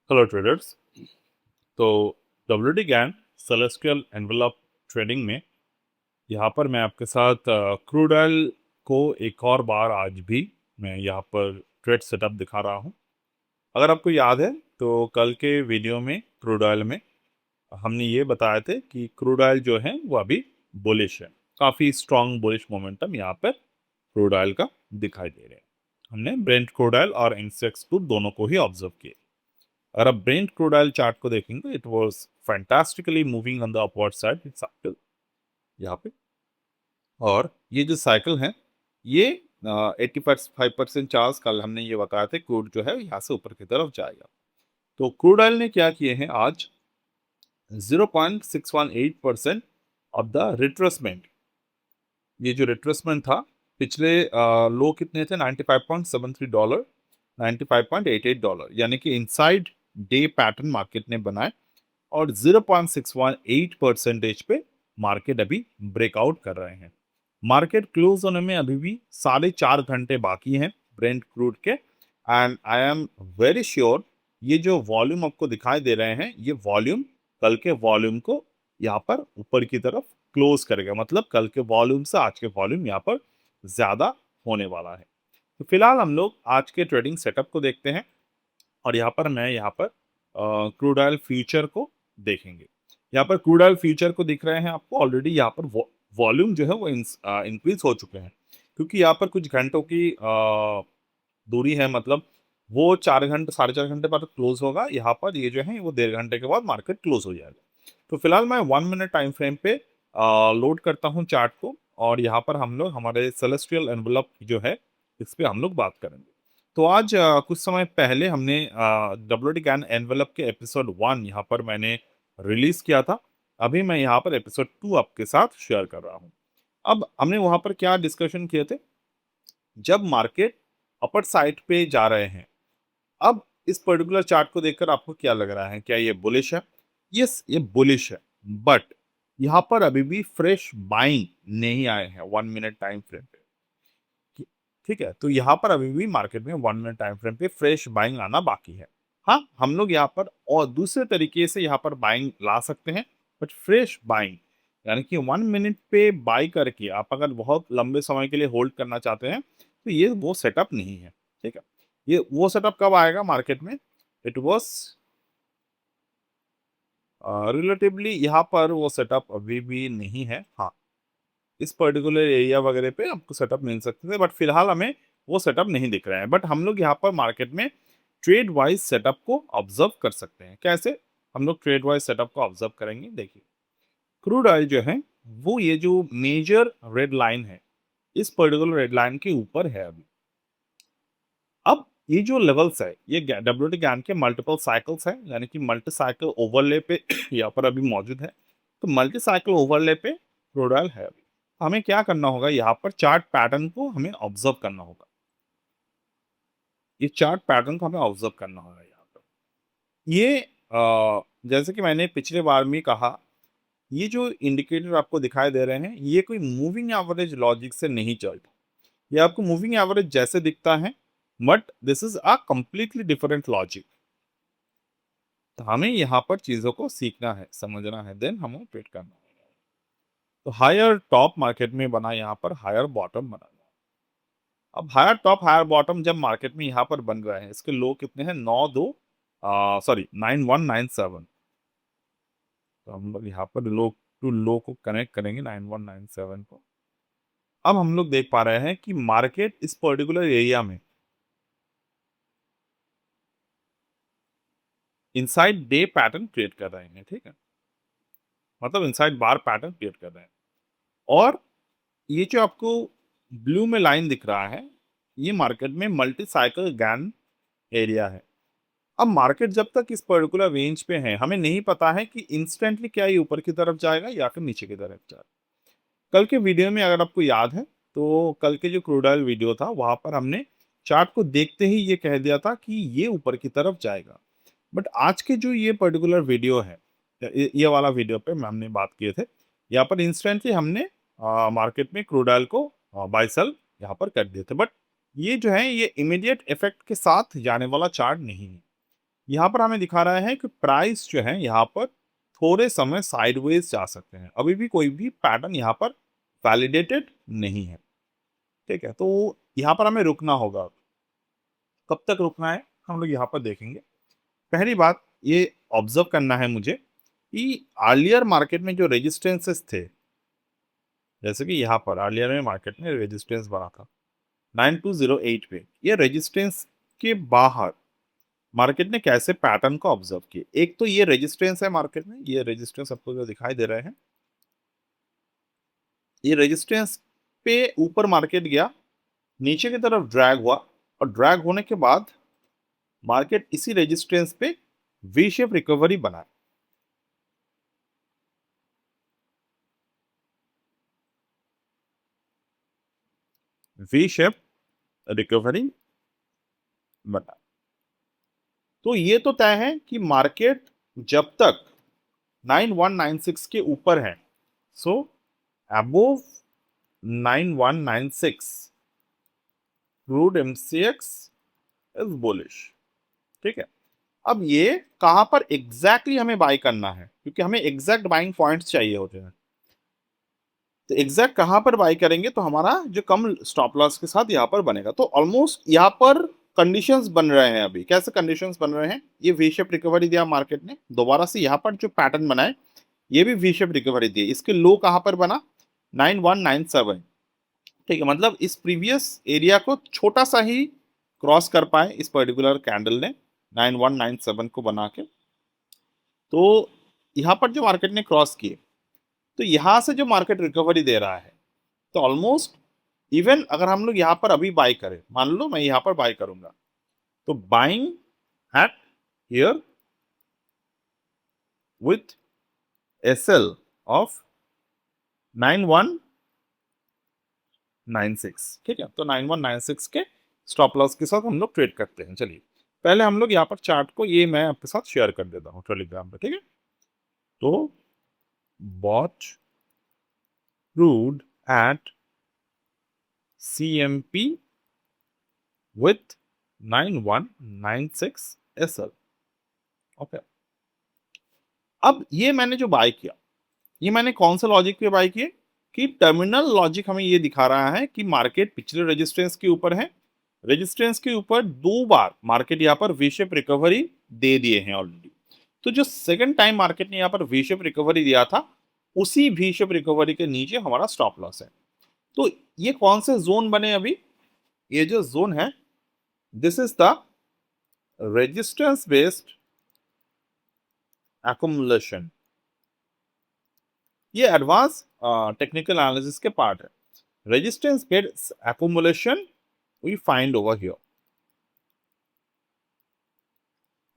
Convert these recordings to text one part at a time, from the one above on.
Hello traders. तो WD Gann celestial envelope trading में यहाँ पर मैं आपके साथ क्रूड ऑयल को एक और बार आज भी मैं यहाँ पर ट्रेड सेटअप दिखा रहा हूँ। अगर आपको याद है तो कल के वीडियो में क्रूड ऑयल में हमने ये बताया थे कि क्रूड ऑयल जो है वो अभी बुलिश है। काफ़ी स्ट्रॉन्ग बुलिश मोमेंटम यहाँ पर क्रूड ऑयल का दिखाई दे रहे हैं। हमने ब्रेंट क्रूड ऑयल और इंसेक्स क्रूड दोनों को ही ऑब्जर्व किए। अगर आप ब्रेंट क्रूड ऑयल चार्ट को देखेंगे, it was fantastically moving on the upward side it's cycle यहाँ पे। और ये जो साइकिल है ये 85% चांस, कल हमने ये बताया था क्रूड जो है यहाँ से ऊपर की तरफ जाएगा। तो क्रूड ऑयल ने क्या किए हैं आज 0.618% ऑफ द रिट्रेसमेंट। ये जो रिट्रेसमेंट था पिछले लो कितने थे, $95.73, $95.88, यानी कि इनसाइड डे पैटर्न मार्केट ने बनाए और 0.618% पे मार्केट अभी ब्रेकआउट कर रहे हैं। मार्केट क्लोज होने में अभी भी 4.5 घंटे बाकी हैं ब्रेंट क्रूड के। And I am very sure ये जो वॉल्यूम आपको दिखाई दे रहे हैं ये वॉल्यूम कल के वॉल्यूम को यहाँ पर ऊपर की तरफ क्लोज करेगा। मतलब कल के वॉल्यूम से आज के वॉल्यूम यहाँ पर ज्यादा होने वाला है। तो फिलहाल हम लोग आज के ट्रेडिंग सेटअप को देखते हैं और यहाँ पर क्रूड ऑयल फ्यूचर को देखेंगे। यहाँ पर क्रूड ऑयल फ्यूचर को दिख रहे हैं आपको ऑलरेडी यहाँ पर वॉल्यूम जो है वो इंक्रीज हो चुके हैं, क्योंकि यहाँ पर कुछ घंटों की दूरी है। मतलब वो 4 घंटे 4.5 घंटे बाद क्लोज होगा, यहाँ पर ये जो है वो 1.5 घंटे के बाद मार्केट क्लोज हो जाएगा। तो फिलहाल मैं 1 मिनट टाइम फ्रेम पे लोड करता हूँ चार्ट को और यहाँ पर हम लोग हमारे सेलेस्टियल एनवेलप जो है इस पे हम लोग बात करेंगे। तो आज कुछ समय पहले हमने डब्ल्यूटी गैन एनवेलप के एपिसोड 1 यहाँ पर मैंने रिलीज किया था। अभी मैं यहाँ पर एपिसोड 2 आपके साथ शेयर कर रहा हूँ। अब हमने वहां पर क्या डिस्कशन किए थे, जब मार्केट अपर साइड पे जा रहे हैं। अब इस पर्टिकुलर चार्ट को देखकर आपको क्या लग रहा है, क्या ये बुलिश है? यस, ये बुलिश है, बट यहाँ पर अभी भी फ्रेश बाइंग नहीं आए हैं 1 मिनट टाइम फ्रेम पे। ठीक है, तो यहाँ पर अभी भी मार्केट में 1 मिनट टाइम फ्रेम पे फ्रेश बाइंग आना बाकी है। हाँ, हम लोग यहाँ पर और दूसरे तरीके से यहाँ पर बाइंग ला सकते हैं, बट फ्रेश बाइंग यानी कि 1 मिनट पे बाई करके आप अगर बहुत लंबे समय के लिए होल्ड करना चाहते हैं तो ये वो सेटअप नहीं है। ठीक है, ये वो सेटअप कब आएगा मार्केट में? इट वॉज रिलेटिवली यहाँ पर वो सेटअप अभी भी नहीं है। हाँ, इस पर्टिकुलर एरिया वगैरह पे आपको सेटअप मिल सकते थे, बट फिलहाल हमें वो सेटअप नहीं दिख रहा है। बट हम लोग यहाँ पर मार्केट में ट्रेड वाइज सेटअप को ऑब्जर्व कर सकते हैं। कैसे हम लोग ट्रेड वाइज सेटअप को ऑब्जर्व करेंगे? देखिए, क्रूड ऑयल जो है वो ये जो मेजर रेड लाइन है इस पर्टिकुलर रेड लाइन के ऊपर है अभी। अब ये जो लेवल्स है ये डब्ल्यूटी गैन के मल्टीपल साइकिल्स है, यानी कि मल्टी साइकिल ओवरले पे यहाँ पर अभी मौजूद है। तो मल्टी साइकिल ओवरले पे क्रूड ऑयल है अभी। हमें क्या करना होगा, यहाँ पर चार्ट पैटर्न को हमें ऑब्जर्व करना होगा। ये चार्ट पैटर्न को हमें ऑब्जर्व करना होगा यहाँ पर। ये जैसे कि मैंने पिछले बार में कहा, ये जो इंडिकेटर आपको दिखाई दे रहे हैं ये कोई मूविंग एवरेज लॉजिक से नहीं चलता। ये आपको मूविंग एवरेज जैसे दिखता है, but this is a completely different logic. तो हमें यहाँ पर चीजों को सीखना है, समझना है, देन हमें ट्रेड करना है। तो हायर टॉप मार्केट में बना, यहाँ पर हायर बॉटम बना। अब हायर टॉप हायर बॉटम जब मार्केट में यहाँ पर बन रहे हैं, इसके लो कितने हैं? 9197। तो हम लोग यहाँ पर लो टू लो को कनेक्ट करेंगे 9197 को। अब हम लोग देख पा रहे हैं कि मार्केट इस पर्टिकुलर एरिया में इनसाइड डे पैटर्न क्रिएट कर रहे हैं। ठीक है, मतलब इनसाइड बार पैटर्न क्रिएट कर रहे हैं। और ये जो आपको ब्लू में लाइन दिख रहा है ये मार्केट में मल्टी साइकिल गैन एरिया है। अब मार्केट जब तक इस पर्टिकुलर रेंज पे है, हमें नहीं पता है कि इंस्टेंटली क्या ये ऊपर की तरफ जाएगा या फिर नीचे की तरफ जाएगा। कल के वीडियो में अगर आपको याद है तो कल के जो क्रूड ऑयल वीडियो था वहां पर हमने चार्ट को देखते ही ये कह दिया था कि ये ऊपर की तरफ जाएगा। बट आज के जो ये पर्टिकुलर वीडियो है, ये वाला वीडियो पे हमने बात किए थे, यहाँ पर इंस्टेंटली हमने मार्केट में क्रूड ऑयल को बाय सेल यहाँ पर कर दिए थे। बट ये जो है ये इमीडिएट इफेक्ट के साथ जाने वाला चार्ट नहीं है। यहाँ पर हमें दिखा रहा है कि प्राइस जो है यहाँ पर थोड़े समय साइडवेज जा सकते हैं, अभी भी कोई भी पैटर्न यहाँ पर वैलिडेटेड नहीं है। ठीक है, तो यहाँ पर हमें रुकना होगा। कब तक रुकना है हम लोग यहाँ पर देखेंगे। पहली बात ये ऑब्जर्व करना है मुझे कि अर्लियर मार्केट में जो रेजिस्टेंसेस थे, जैसे कि यहाँ पर अर्लियर में मार्केट में रेजिस्टेंस बना था 9208 पे, ये रेजिस्टेंस के बाहर मार्केट ने कैसे पैटर्न को ऑब्जर्व किए। एक तो ये रेजिस्टेंस है मार्केट में, ये रेजिस्टेंस आपको जो दिखाई दे रहे हैं, ये रेजिस्टेंस पे ऊपर मार्केट गया, नीचे की तरफ ड्रैग हुआ, और ड्रैग होने के बाद मार्केट इसी रेजिस्टेंस पे वी शेप रिकवरी बना। वी शेप रिकवरी बना। तो ये तो तय है कि मार्केट जब तक 9196 के ऊपर है, so above 9196 crude MCX is bullish. ठीक है, अब ये कहां पर एग्जैक्टली हमें बाय करना है, क्योंकि हमें एग्जैक्ट बाइंग पॉइंट्स चाहिए होते हैं। तो एग्जैक्ट कहां पर बाय करेंगे तो हमारा जो कम स्टॉप लॉस के साथ यहाँ पर बनेगा। तो ऑलमोस्ट यहाँ पर कंडीशंस बन रहे हैं। अभी कैसे कंडीशंस बन रहे हैं, ये वी शेप रिकवरी दिया मार्केट ने, दोबारा से यहाँ पर जो पैटर्न बनाए ये भी वी शेप रिकवरी दी। इसके लो कहां पर बना 9197। ठीक है, मतलब इस प्रीवियस एरिया को छोटा सा ही क्रॉस कर पाए इस पर्टिकुलर कैंडल ने 9197 को बना के। तो यहाँ पर जो मार्केट ने क्रॉस किए, तो यहां से जो मार्केट रिकवरी दे रहा है, तो ऑलमोस्ट इवन अगर हम लोग यहाँ पर अभी बाय करें, मान लो मैं यहाँ पर बाय करूंगा, तो buying at here with SL of 9196। ठीक है, तो 9196 के स्टॉप लॉस के साथ हम लोग ट्रेड करते हैं। चलिए पहले हम लोग यहाँ पर चार्ट को ये मैं आपके साथ शेयर कर देता हूँ टेलीग्राम पे। ठीक है, तो bought crude at CMP with 9196 SL। Okay, अब ये मैंने जो बाय किया, ये मैंने कौन सा लॉजिक पे बाय किए कि टर्मिनल लॉजिक हमें ये दिखा रहा है कि मार्केट पिछले रेजिस्टेंस के ऊपर है, रेजिस्टेंस के ऊपर दो बार मार्केट यहाँ पर वी शेप रिकवरी दे दिए हैं ऑलरेडी। तो जो सेकंड टाइम मार्केट ने यहाँ पर वी शेप रिकवरी दिया था, उसी वी शेप रिकवरी के नीचे हमारा स्टॉप लॉस है। तो ये कौन से जोन बने अभी, ये जो जोन है, this is the resistance based accumulation। ये एडवांस टेक्निकल एनालिसिस के पार्ट है। Resistance based accumulation we find over here.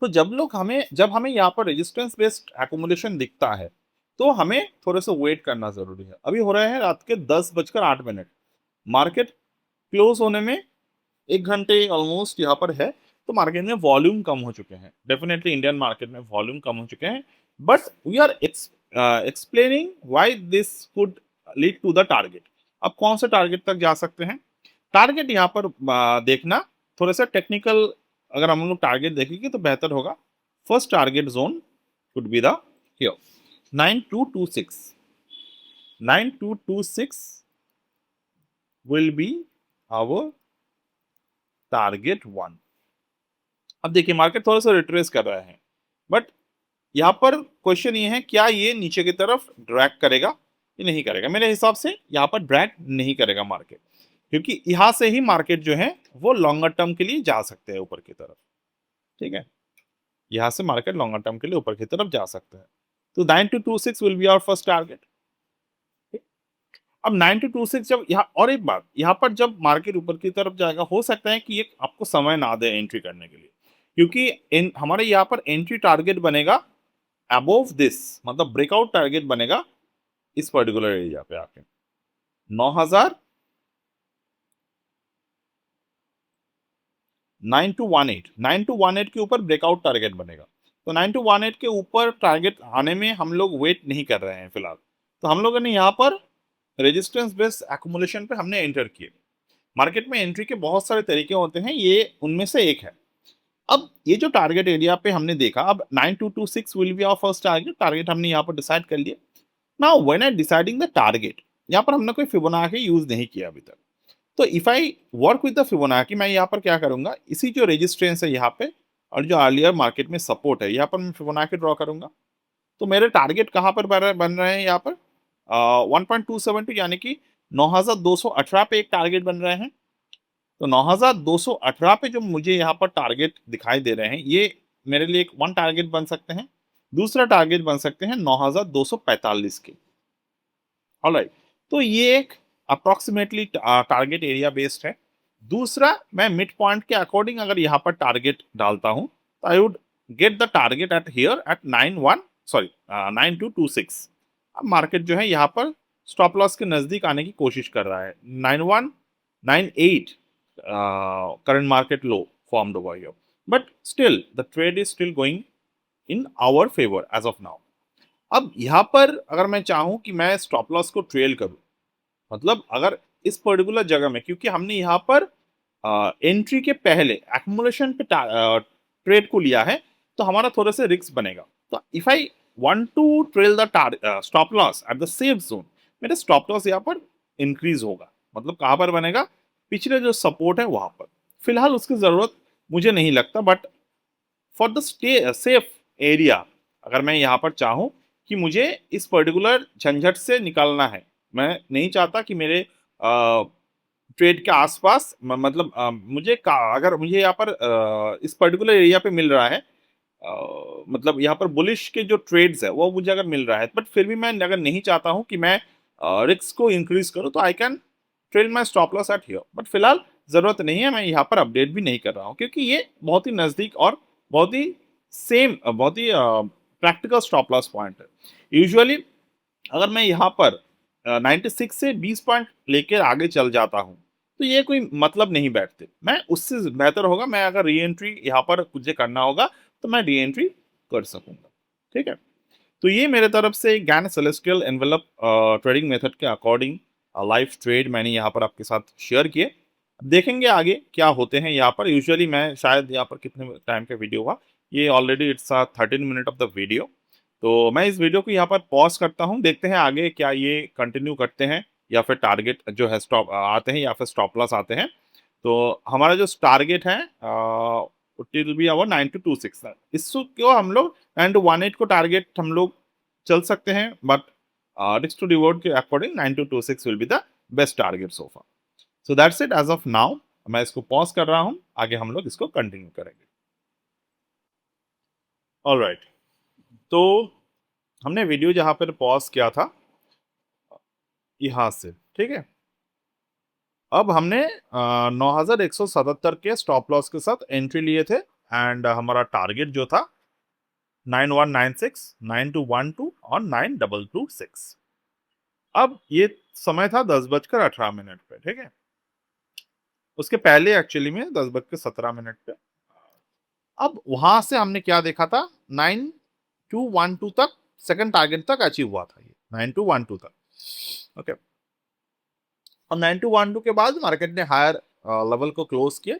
तो जब हमें यहाँ पर रेजिस्टेंस बेस्ड accumulation दिखता है, तो हमें थोड़े से वेट करना जरूरी है। अभी हो रहे हैं रात के 10:08, मार्केट क्लोज होने में 1 घंटे ऑलमोस्ट यहाँ पर है। तो मार्केट में वॉल्यूम कम हो चुके हैं, डेफिनेटली इंडियन मार्केट में वॉल्यूम कम हो चुके हैं, but we are explaining why this could lead to the target. अब कौन से टारगेट तक जा सकते हैं, टारगेट यहाँ पर देखना थोड़ा सा टेक्निकल, अगर हम लोग टारगेट देखेंगे तो बेहतर होगा। First target zone could be the here 9226। 9226 will be our target 1। अब देखिए मार्केट थोड़ा सा रिट्रेस कर रहा है, बट यहाँ पर क्वेश्चन ये है क्या ये नीचे की तरफ ड्रैग करेगा या नहीं करेगा। मेरे हिसाब से यहाँ पर ड्रैग नहीं करेगा मार्केट, क्योंकि यहाँ से ही मार्केट जो है वो लॉन्गर टर्म के लिए जा सकते हैं ऊपर की तरफ। ठीक है, यहाँ से मार्केट लॉन्गर टर्म के लिए ऊपर की तरफ जा सकता है। तो 9226 will be our first target. अब 9226 जब यहाँ, और एक बात यहाँ पर जब मार्केट ऊपर की तरफ जाएगा, हो सकता है कि ये आपको समय ना दे एंट्री करने के लिए, क्योंकि हमारे यहाँ पर एंट्री टारगेट बनेगा अबोव दिस, मतलब ब्रेकआउट टारगेट बनेगा इस पर्टिकुलर एरिया पे आके 9218 के ऊपर ब्रेकआउट टारगेट बनेगा। तो 9218 के ऊपर टारगेट आने में हम लोग वेट नहीं कर रहे हैं फिलहाल। तो हम लोगों ने यहाँ पर रेजिस्टेंस बेस्ड एक्युमुलेशन पे हमने एंटर किए। मार्केट में एंट्री के बहुत सारे तरीके होते हैं, ये उनमें से एक है। अब ये जो टारगेट एरिया पे हमने देखा, अब 9226 will be our first target, target हमने यहाँ पर डिसाइड कर लिया। Now when I deciding the target, यहाँ पर हमने कोई फिबोनाची यूज नहीं किया अभी तक। तो if I work with the Fibonacci, मैं यहाँ पर क्या करूंगा, इसी जो रेजिस्टेंस है यहाँ पे और जो अर्लियर मार्केट में सपोर्ट है, यहाँ पर मैं फिबोनाची ड्रॉ करूंगा। तो मेरे टारगेट कहाँ पर बन रहे हैं यहाँ पर 1.272, यानी कि 9218 पे एक टारगेट बन रहे हैं। तो 9218 पे जो मुझे यहाँ पर टारगेट दिखाई दे रहे हैं, ये मेरे लिए एक वन टारगेट बन सकते हैं। दूसरा टारगेट बन सकते हैं 9245 के। ऑलराइट, तो ये एक अप्रोक्सीमेटली टारगेट एरिया बेस्ड है। दूसरा, मैं मिड पॉइंट के अकॉर्डिंग अगर यहाँ पर टारगेट डालता हूँ, तो I would get the target eight here eight 9226। अब मार्केट जो है यहाँ पर स्टॉप लॉस के नजदीक आने की कोशिश कर रहा है। 9198 current market low formed over here, but still the trade is still going in our favor as of now. अब यहाँ पर अगर मैं चाहूँ कि मैं स्टॉप लॉस को ट्रेल करूँ, मतलब अगर इस पर्टिकुलर जगह में, क्योंकि हमने यहाँ पर एंट्री के पहले एक्मुलेशन पे ट्रेड को लिया है, तो हमारा थोड़ा सा रिस्क बनेगा। तो if I want to trail the stop loss at the safe zone, मेरा स्टॉप लॉस यहाँ पर इंक्रीज होगा। मतलब कहाँ पर बनेगा, पिछले जो सपोर्ट है वहां पर। फिलहाल उसकी जरूरत मुझे नहीं लगता, but for the safe area, अगर मैं यहाँ पर चाहूँ कि मुझे इस पर्टिकुलर झंझट से निकलना है, मैं नहीं चाहता कि मेरे ट्रेड के आसपास मतलब मुझे अगर मुझे यहाँ पर इस पर्टिकुलर एरिया पे मिल रहा है, मतलब यहाँ पर बुलिश के जो ट्रेड्स है वो मुझे अगर मिल रहा है, बट फिर भी मैं अगर नहीं चाहता हूँ कि मैं रिस्क को इंक्रीज करूँ, तो I can trail my stop loss eight here. But फिलहाल जरूरत नहीं है, मैं यहाँ पर अपडेट भी नहीं कर रहा हूँ, क्योंकि ये बहुत ही नज़दीक और बहुत ही बहुत ही प्रैक्टिकल स्टॉप लॉस पॉइंट है। यूजुअली अगर मैं यहाँ पर 96 से 20 पॉइंट लेकर आगे चल जाता हूँ, तो ये कोई मतलब नहीं बैठते। मैं उससे बेहतर होगा, मैं अगर री एंट्री यहाँ पर मुझे करना होगा, तो मैं री एंट्री कर सकूंगा। ठीक है, तो ये मेरे तरफ से Gann celestial envelope trading method के अकॉर्डिंग लाइव ट्रेड मैंने यहाँ पर आपके साथ शेयर किए। देखेंगे आगे क्या होते हैं यहाँ पर। यूजुअली मैं शायद यहाँ पर कितने टाइम का वीडियो हुआ, ये already it's 13 minute of the video. तो मैं इस वीडियो को यहाँ पर पॉज करता हूँ, देखते हैं आगे क्या ये कंटिन्यू करते हैं या फिर टारगेट जो है स्टॉप आते हैं या फिर स्टॉप लॉस आते हैं। तो हमारा जो टारगेट है इट विल बी अवर 9226। इसको हम लोग 9218 को टारगेट हम लोग चल सकते हैं, बट रिस्क टू रिवॉर्ड के according 9226 will be the best target so far. So that's it as of now. मैं इसको पॉज कर रहा हूं, आगे हम लोग इसको कंटिन्यू करेंगे। ऑलराइट, तो हमने वीडियो जहां पर पॉज किया था यहां से, ठीक है। अब हमने 9177 के स्टॉप लॉस के साथ एंट्री लिए थे, एंड हमारा टारगेट जो था 9196, 9212 और 9226। अब ये समय था 10:18 पे, ठीक है। उसके पहले एक्चुअली में 10:17 पे। अब वहां से हमने क्या देखा था, 9212 तक सेकंड टारगेट तक अचीव हुआ था, ये 9212 तक। ओके, और 9212 के बाद मार्केट ने हायर लेवल को क्लोज किया।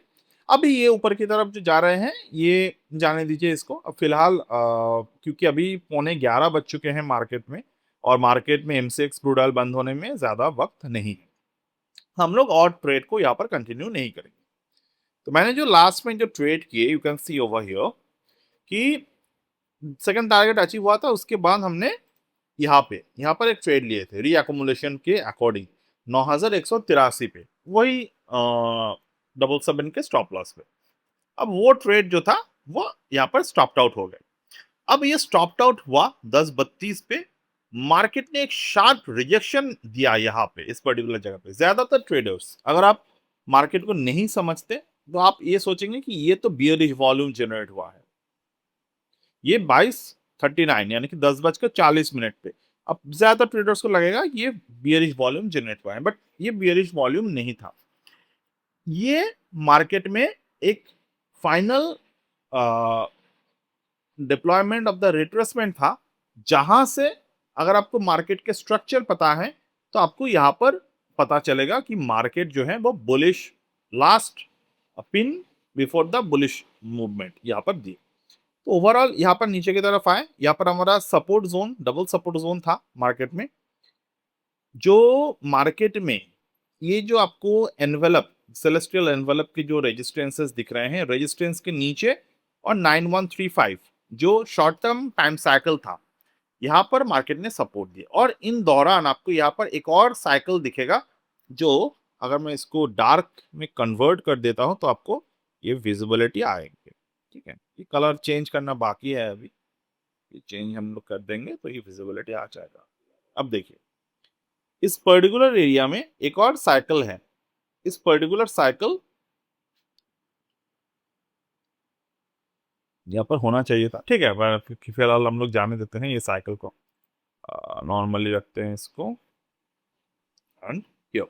अभी ये ऊपर की तरफ जो जा रहे हैं, ये जाने दीजिए इसको। अब फिलहाल क्योंकि अभी 11:15 बज चुके हैं मार्केट में, और मार्केट में एमसीएक्स क्रूड ऑयल बंद होने में ज्यादा वक्त नहीं है, हम लोग और ट्रेड को यहाँ पर कंटिन्यू नहीं करेंगे। तो मैंने जो लास्ट में जो ट्रेड किए, you can see over here कि सेकंड टारगेट अचीव हुआ था, उसके बाद हमने यहाँ पर एक ट्रेड लिए थे री एकोमुलेशन के अकॉर्डिंग 9183 पे, वही 777 के स्टॉप लॉस पे। अब वो ट्रेड जो था वो यहाँ पर स्टॉप आउट हो गए। अब ये स्टॉप आउट हुआ 10:32 पे। मार्केट ने एक शार्प रिजेक्शन दिया यहाँ पे, इस पर्टिकुलर जगह पे। ज्यादातर ट्रेडर्स, अगर आप मार्केट को नहीं समझते, तो आप ये सोचेंगे कि ये तो बियरिश वॉल्यूम जनरेट हुआ है। ये 22:39 यानी कि 10:40 पे। अब ज्यादा ट्रेडर्स को लगेगा ये बियरिश वॉल्यूम जनरेट हुआ है, बट ये बियरिश वॉल्यूम नहीं था। ये मार्केट में एक final deployment of the retracement था, जहां से अगर आपको मार्केट के स्ट्रक्चर पता है, तो आपको यहां पर पता चलेगा कि मार्केट जो है वो bullish, last pin before the bullish movement यहाँ पर दी। तो ओवरऑल यहाँ पर नीचे की तरफ आए, यहाँ पर हमारा support zone, double support zone था मार्केट में। जो मार्केट में ये जो आपको एनवेलप, सेलेस्टियल एनवेलप के जो रेजिस्टेंसेस दिख रहे हैं, रेजिस्टेंस के नीचे और 9135 जो शॉर्ट टर्म टाइम साइकिल था, यहाँ पर मार्केट ने सपोर्ट दिया। और इन दौरान आपको यहाँ पर एक और साइकिल दिखेगा, जो अगर मैं इसको डार्क में कन्वर्ट कर देता हूं तो आपको ये विजिबिलिटी आएंगे। ठीक है, ये कलर चेंज करना बाकी है अभी, ये चेंज हम लोग कर देंगे तो ये विजिबिलिटी आ जाएगा। अब देखिए, इस पर्टिकुलर एरिया में एक और साइकिल है। इस पर्टिकुलर साइकिल यहाँ पर होना चाहिए था, ठीक है, पर फिलहाल हम लोग जाने देते हैं ये साइकिल को, नॉर्मली रखते हैं इसको। And here।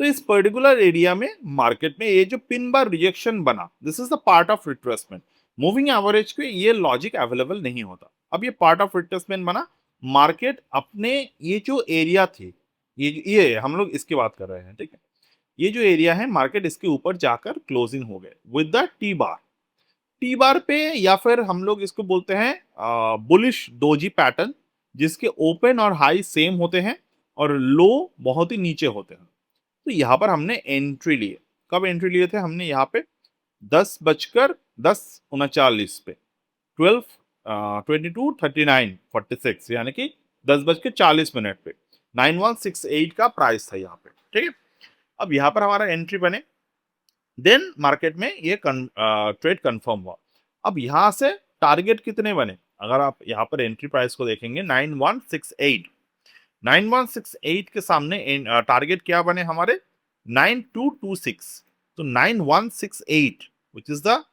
तो इस पर्टिकुलर एरिया में मार्केट में ये जो पिन बार रिजेक्शन बना, this is the part of retracement. Moving average के ये लॉजिक अवेलेबल नहीं होता। अब ये पार्ट ऑफ रिट्रेसमेंट बना, मार्केट अपने ये जो एरिया थी, ये हम लोग इसकी बात कर रहे हैं, ठीक है, ये जो एरिया है मार्केट इसके ऊपर जाकर क्लोजिंग हो गए with the T bar. T bar पे, या फिर हम लोग इसको बोलते हैं बुलिश डोजी पैटर्न, जिसके ओपन और हाई सेम होते हैं और लो बहुत ही नीचे होते हैं। तो यहाँ पर हमने एंट्री लिए। कब एंट्री लिए थे हमने? यहाँ पे 10:10:39 पे, 12:22:39:46, यानी कि 10:40 पे 9168 का प्राइस था यहाँ पे, ठीक है। अब यहाँ पर हमारा एंट्री बने, देन मार्केट में ये ट्रेड कंफर्म हुआ। अब यहाँ से टारगेट कितने बने? अगर आप यहाँ पर एंट्री प्राइस को देखेंगे 9168, 9168 के सामने टारगेट क्या बने हमारे? 9226। तो 9168 विच इज द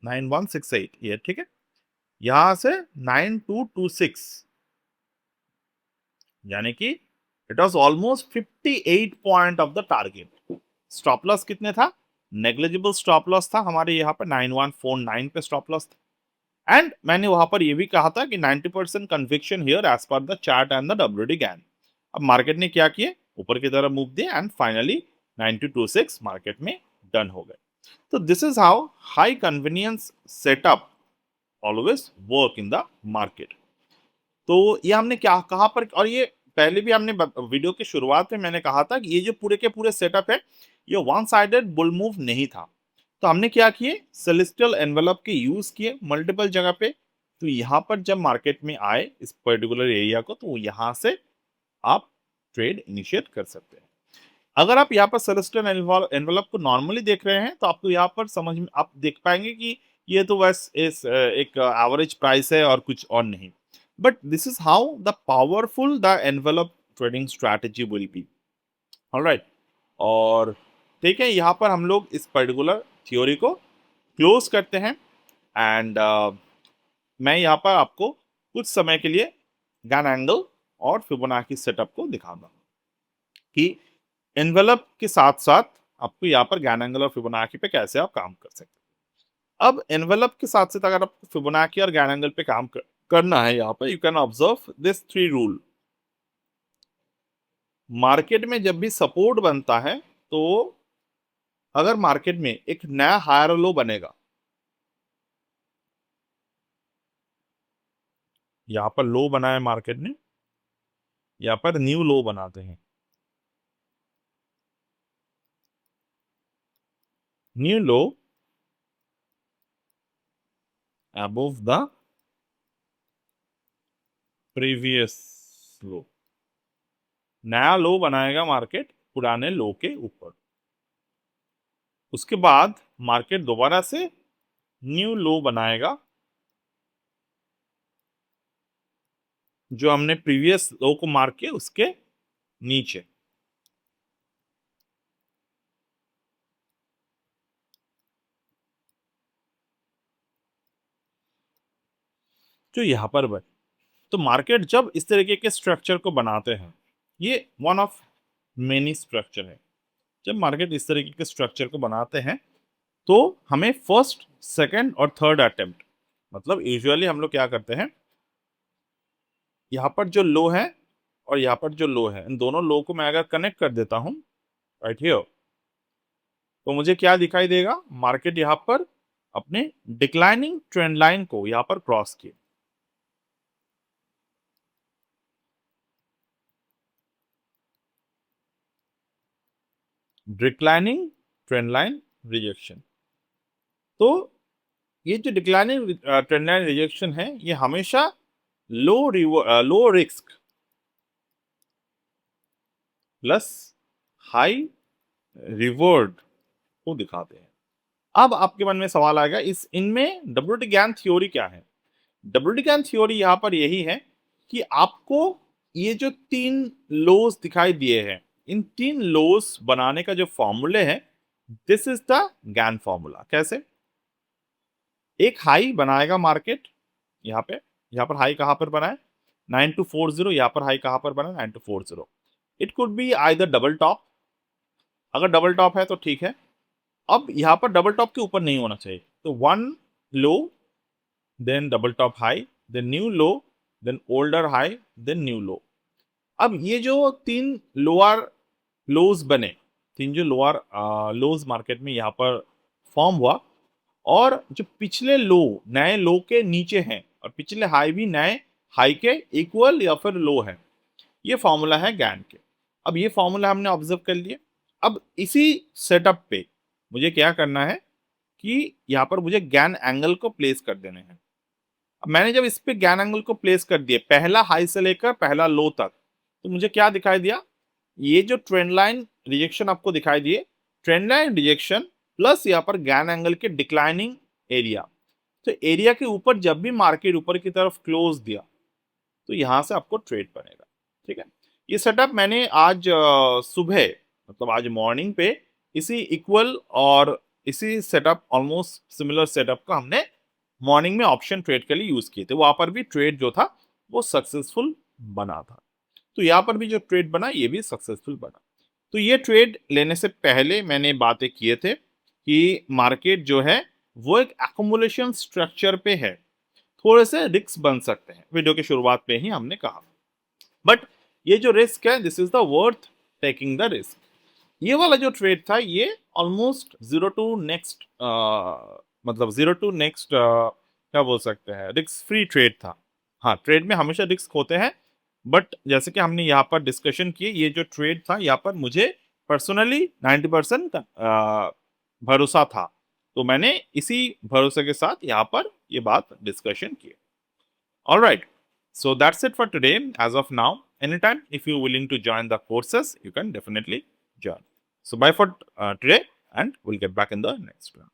9168 ये, ठीक है। यहां से 9226, यानी कि it was almost 58 point of the target. Stop loss कितने था? नेग्लिजिबल स्टॉप लॉस था हमारे यहाँ पर 9149 पे स्टॉप लॉस था। एंड मैंने वहां पर ये भी कहा था कि 90% conviction here as per the chart and the WD Gann. अब मार्केट ने क्या किए? ऊपर की तरफ मूव दिए एंड फाइनली 9226 मार्केट में डन हो गए। तो this is how high convenience setup always work in the market. तो ये हमने क्या कहा पर, और ये पहले भी हमने वीडियो की शुरुआत में मैंने कहा था कि ये जो पूरे के पूरे सेटअप है ये वन साइडेड बुल मूव नहीं था। तो हमने क्या किए? सेलेस्टियल एनवेलप के यूज किए मल्टीपल जगह पे। तो यहाँ पर जब मार्केट में आए इस पर्टिकुलर एरिया को, तो यहाँ से आप ट्रेड इनिशिएट कर सकते हैं। अगर आप यहाँ पर सेलेस्टियल एनवेलप को नॉर्मली देख रहे हैं तो आपको यहाँ पर समझ में आप देख पाएंगे कि ये तो बस एक एवरेज प्राइस है और कुछ और नहीं। But this is how the powerful the envelope trading strategy will be. Alright, और ठीक है, यहाँ पर हम लोग इस पर्टिकुलर थ्योरी को क्लोज करते हैं। एंड मैं यहाँ पर आपको कुछ समय के लिए गैन एंगल और फिबोनाची सेटअप को दिखाऊंगा कि एनवेलप के साथ साथ आपको यहाँ पर गैन एंगल और फिबोनाची पे कैसे आप काम कर सकते हैं। अब एनवेलप के साथ साथ अगर आपको फिबोनाची और गैन एंगल पे काम करना है, यहाँ पर you can observe this 3 rule. Market में जब भी सपोर्ट बनता है, तो अगर मार्केट में एक नया हायर लो बनेगा, यहाँ पर लो बनाया मार्केट ने, यहाँ पर न्यू लो बनाते हैं, new low above the previous लो, नया लो बनाएगा मार्केट पुराने लो के ऊपर। उसके बाद मार्केट दोबारा से न्यू लो बनाएगा जो हमने प्रीवियस लो को मार्क किया उसके नीचे। जो यहां पर बने, तो मार्केट जब इस तरीके के स्ट्रक्चर को बनाते हैं, ये वन ऑफ मेनी स्ट्रक्चर है। जब मार्केट इस तरीके के स्ट्रक्चर को बनाते हैं तो हमें फर्स्ट, सेकंड और थर्ड अटेम्प्ट, मतलब यूजुअली हम लोग क्या करते हैं, यहाँ पर जो लो है और यहाँ पर जो लो है, इन दोनों लो को मैं अगर कनेक्ट कर देता हूं राइट हियर, तो मुझे क्या दिखाई देगा? मार्केट यहाँ पर अपने डिक्लाइनिंग ट्रेंड लाइन को यहां पर क्रॉस किए। Declining trend line rejection. तो ये जो डिक्लाइनिंग ट्रेंड लाइन रिजेक्शन है, ये हमेशा low risk plus high reward को दिखाते हैं। अब आपके मन में सवाल आएगा, इस इनमें डब्ल्यूटी ज्ञान थ्योरी क्या है? डब्ल्यूटी ज्ञान थ्योरी यहाँ पर यही है कि आपको ये जो 3 लॉज दिखाई दिए हैं, इन 3 लॉज बनाने का जो फॉर्मूले है, दिस इज द ज्ञान फॉर्मूला। कैसे? एक हाई बनाएगा मार्केट यहाँ पर हाई कहाँ पर बना है? 9240। यहाँ पर हाई कहाँ पर बना? 9240। It could be either double top. अगर डबल टॉप है तो ठीक है। अब यहाँ पर डबल टॉप के ऊपर नहीं होना चाहिए। तो 1 लो, then double top high, then new low, then older high, then new low. अब ये जो 3 लोअर लोज बने, 3 जो लोअर लोज मार्केट में यहाँ पर फॉर्म हुआ, और जो पिछले लो नए लो के नीचे हैं, और पिछले हाई भी नए हाई के इक्वल या फिर लो है, ये फॉर्मूला है गैन के। अब ये फॉर्मूला हमने ऑब्जर्व कर लिए। अब इसी सेटअप पे मुझे क्या करना है कि यहाँ पर मुझे गैन एंगल को प्लेस कर देने हैं। अब मैंने जब इस पे गैन एंगल को प्लेस कर दिए, पहला हाई से लेकर पहला लो तक, तो मुझे क्या दिखाई दिया? ये जो ट्रेंड लाइन रिजेक्शन आपको दिखाई दिए, ट्रेंड लाइन रिजेक्शन प्लस यहाँ पर गैन एंगल के डिक्लाइनिंग एरिया। तो एरिया के ऊपर जब भी मार्केट ऊपर की तरफ क्लोज दिया, तो यहां से आपको ट्रेड बनेगा। ठीक है, ये सेटअप मैंने आज सुबह, मतलब आज मॉर्निंग पे, इसी इक्वल और इसी सेटअप, ऑलमोस्ट सिमिलर सेटअप का हमने मॉर्निंग में ऑप्शन ट्रेड के लिए यूज किए थे। वहां पर भी ट्रेड जो था वो सक्सेसफुल बना था। तो यहाँ पर भी जो ट्रेड बना ये भी सक्सेसफुल बना। तो ये ट्रेड लेने से पहले मैंने बातें किए थे कि मार्केट जो है वो एक एक्युमुलेशन स्ट्रक्चर पे है, थोड़े से रिस्क बन सकते हैं, वीडियो की शुरुआत पे ही हमने कहा। बट ये जो रिस्क है, this is the worth taking the risk. ये वाला जो ट्रेड था ये ऑलमोस्ट जीरो टू नेक्स्ट, मतलब जीरो टू नेक्स्ट क्या बोल सकते हैं, रिस्क फ्री ट्रेड था। हाँ, ट्रेड में हमेशा रिस्क होते हैं, बट जैसे कि हमने यहाँ पर डिस्कशन किए, ये जो ट्रेड था यहाँ पर मुझे पर्सनली 90% भरोसा था। तो मैंने इसी भरोसे के साथ यहाँ पर ये बात डिस्कशन की। Alright, so that's it for today. As of now, anytime if you're willing to join the courses, you can definitely join. So bye for today, and we'll get back in the next one.